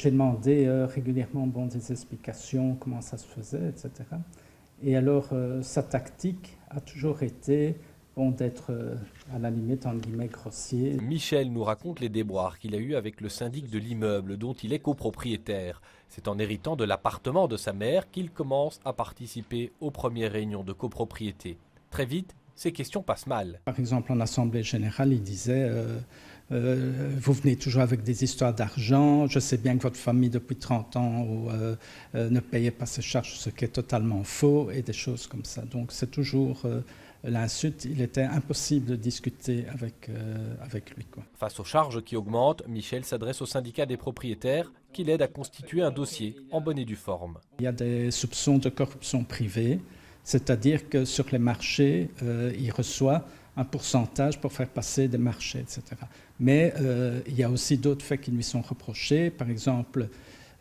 J'ai demandé régulièrement des explications, comment ça se faisait, etc. Et alors, sa tactique a toujours été d'être, à la limite, en guillemets, grossier. Michel nous raconte les déboires qu'il a eus avec le syndic de l'immeuble dont il est copropriétaire. C'est en héritant de l'appartement de sa mère qu'il commence à participer aux premières réunions de copropriété. Très vite, ces questions passent mal. Par exemple, en assemblée générale, il disait vous venez toujours avec des histoires d'argent, je sais bien que votre famille depuis 30 ans ne payait pas ses charges, ce qui est totalement faux, et des choses comme ça. Donc c'est toujours l'insulte, il était impossible de discuter avec lui, quoi. Face aux charges qui augmentent, Michel s'adresse au syndicat des propriétaires qui l'aide à constituer un dossier en bonne et due forme. Il y a des soupçons de corruption privée, c'est-à-dire que sur les marchés, il reçoit un pourcentage pour faire passer des marchés, etc. Mais il y a aussi d'autres faits qui lui sont reprochés. Par exemple,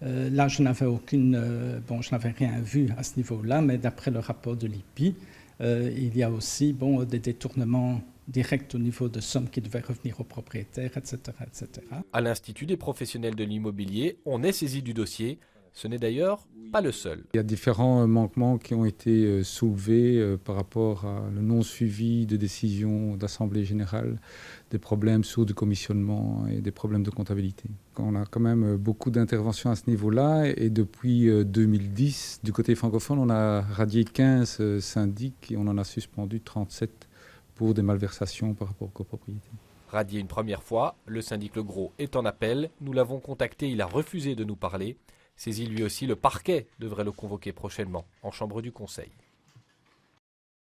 là, je n'avais rien vu à ce niveau-là, mais d'après le rapport de l'IPI, il y a aussi des détournements directs au niveau de sommes qui devaient revenir aux propriétaires, etc., etc. À l'Institut des professionnels de l'immobilier, on est saisi du dossier. Ce n'est d'ailleurs pas le seul. Il y a différents manquements qui ont été soulevés par rapport à le non-suivi de décisions d'Assemblée générale, des problèmes sourds de commissionnement et des problèmes de comptabilité. On a quand même beaucoup d'interventions à ce niveau-là et depuis 2010, du côté francophone, on a radié 15 syndics et on en a suspendu 37 pour des malversations par rapport aux copropriétés. Radié une première fois, le syndic Le Gros est en appel. Nous l'avons contacté, il a refusé de nous parler. Saisi lui aussi, le parquet devrait le convoquer prochainement en chambre du Conseil.